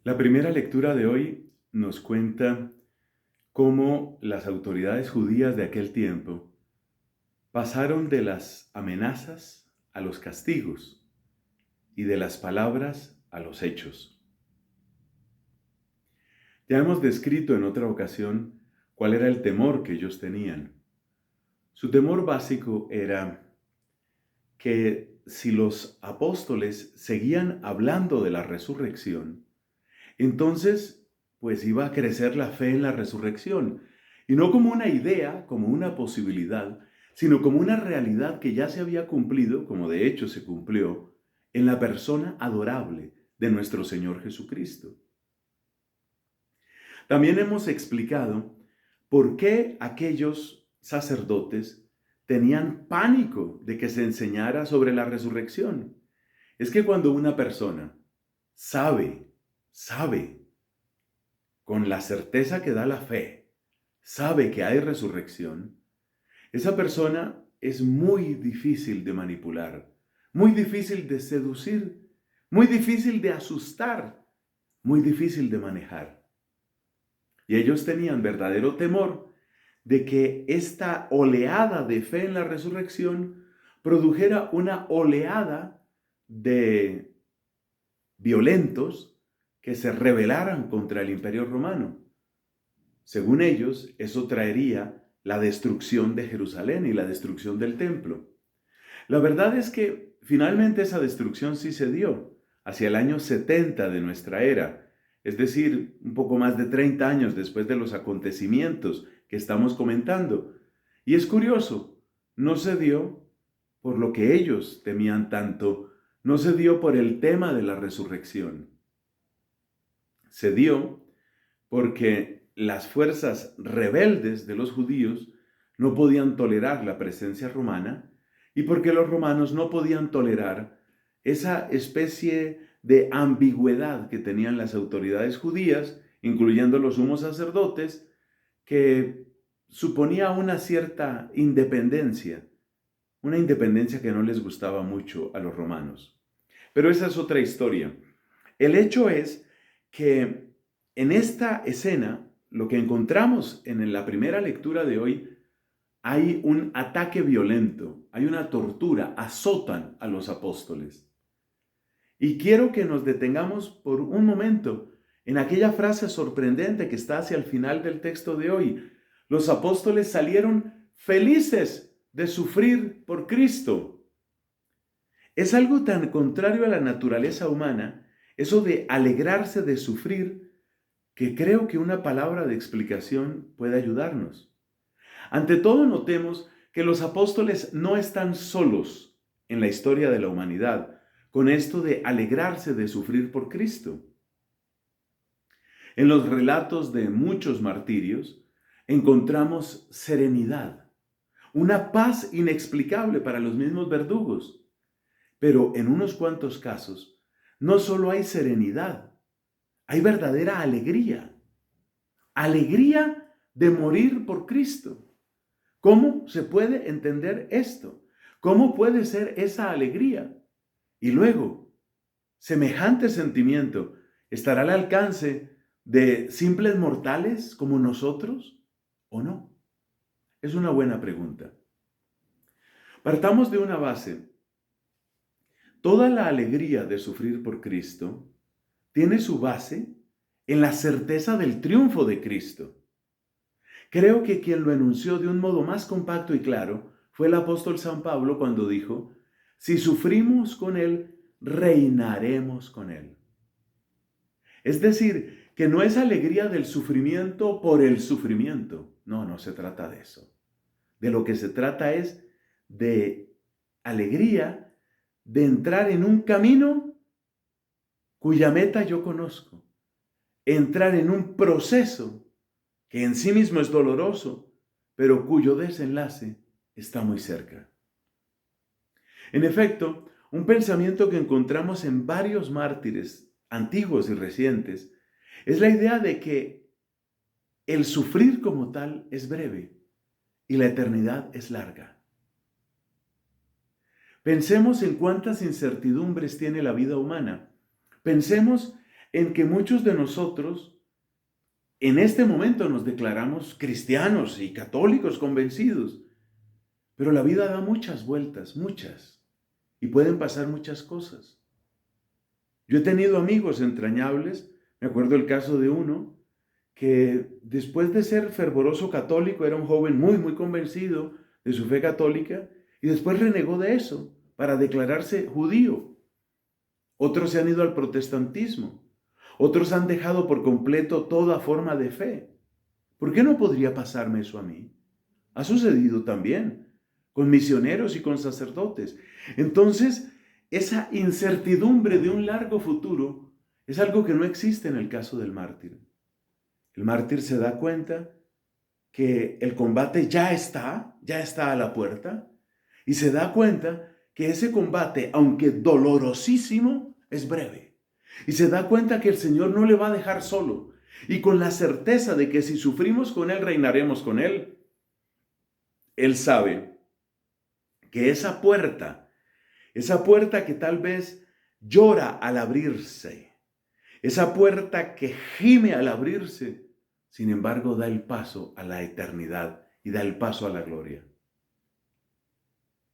La primera lectura de hoy nos cuenta cómo las autoridades judías de aquel tiempo pasaron de las amenazas a los castigos y de las palabras a los hechos. Ya hemos descrito en otra ocasión cuál era el temor que ellos tenían. Su temor básico era que si los apóstoles seguían hablando de la resurrección, entonces pues iba a crecer la fe en la resurrección. Y no como una idea, como una posibilidad, sino como una realidad que ya se había cumplido, como de hecho se cumplió, en la persona adorable de nuestro Señor Jesucristo. También hemos explicado por qué aquellos sacerdotes tenían pánico de que se enseñara sobre la resurrección. Es que cuando una persona sabe, con la certeza que da la fe, sabe que hay resurrección, esa persona es muy difícil de manipular, muy difícil de seducir, muy difícil de asustar, muy difícil de manejar. Y ellos tenían verdadero temor de que esta oleada de fe en la resurrección produjera una oleada de violentos que se rebelaran contra el Imperio Romano. Según ellos, eso traería la destrucción de Jerusalén y la destrucción del templo. La verdad es que finalmente esa destrucción sí se dio hacia el año 70 de nuestra era, es decir, un poco más de 30 años después de los acontecimientos que estamos comentando. Y es curioso, no se dio por lo que ellos temían tanto, no se dio por el tema de la resurrección. Se dio porque las fuerzas rebeldes de los judíos no podían tolerar la presencia romana y porque los romanos no podían tolerar esa especie de ambigüedad que tenían las autoridades judías, incluyendo los sumos sacerdotes, que suponía una cierta independencia, una independencia que no les gustaba mucho a los romanos. Pero esa es otra historia. El hecho es que en esta escena, lo que encontramos en la primera lectura de hoy, hay un ataque violento, hay una tortura, azotan a los apóstoles. Y quiero que nos detengamos por un momento en aquella frase sorprendente que está hacia el final del texto de hoy. Los apóstoles salieron felices de sufrir por Cristo. Es algo tan contrario a la naturaleza humana, eso de alegrarse de sufrir, que creo que una palabra de explicación puede ayudarnos. Ante todo, notemos que los apóstoles no están solos en la historia de la humanidad con esto de alegrarse de sufrir por Cristo. En los relatos de muchos martirios encontramos serenidad, una paz inexplicable para los mismos verdugos. Pero en unos cuantos casos, no solo hay serenidad, hay verdadera alegría. Alegría de morir por Cristo. ¿Cómo se puede entender esto? ¿Cómo puede ser esa alegría? Y luego, semejante sentimiento estará al alcance de simples mortales como nosotros o no. Es una buena pregunta. Partamos de una base. Toda la alegría de sufrir por Cristo tiene su base en la certeza del triunfo de Cristo. Creo que quien lo enunció de un modo más compacto y claro fue el apóstol San Pablo cuando dijo, si sufrimos con Él, reinaremos con Él. Es decir, que no es alegría del sufrimiento por el sufrimiento. No, no se trata de eso. De lo que se trata es de alegría de entrar en un camino cuya meta yo conozco. Entrar en un proceso que en sí mismo es doloroso, pero cuyo desenlace está muy cerca. En efecto, un pensamiento que encontramos en varios mártires antiguos y recientes es la idea de que el sufrir como tal es breve y la eternidad es larga. Pensemos en cuántas incertidumbres tiene la vida humana. Pensemos en que muchos de nosotros en este momento nos declaramos cristianos y católicos convencidos, pero la vida da muchas vueltas, muchas, y pueden pasar muchas cosas. Yo he tenido amigos entrañables, me acuerdo el caso de uno, que después de ser fervoroso católico, era un joven muy convencido de su fe católica, y después renegó de eso para declararse judío. Otros se han ido al protestantismo. Otros han dejado por completo toda forma de fe. ¿Por qué no podría pasarme eso a mí? Ha sucedido también con misioneros y con sacerdotes. Entonces, esa incertidumbre de un largo futuro es algo que no existe en el caso del mártir. El mártir se da cuenta que el combate ya está a la puerta, y se da cuenta que ese combate, aunque dolorosísimo, es breve. Y se da cuenta que el Señor no le va a dejar solo. Y con la certeza de que si sufrimos con Él, reinaremos con Él. Él sabe que esa puerta que tal vez llora al abrirse, esa puerta que gime al abrirse, sin embargo da el paso a la eternidad y da el paso a la gloria.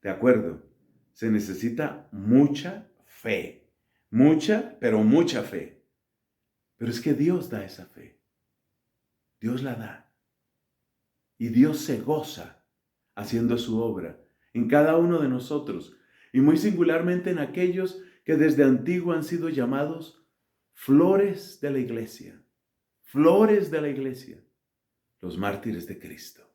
De acuerdo, se necesita mucha fe, pero mucha fe. Pero es que Dios da esa fe. Dios la da. Y Dios se goza haciendo su obra en cada uno de nosotros, y muy singularmente en aquellos que desde antiguo han sido llamados flores de la iglesia, los mártires de Cristo.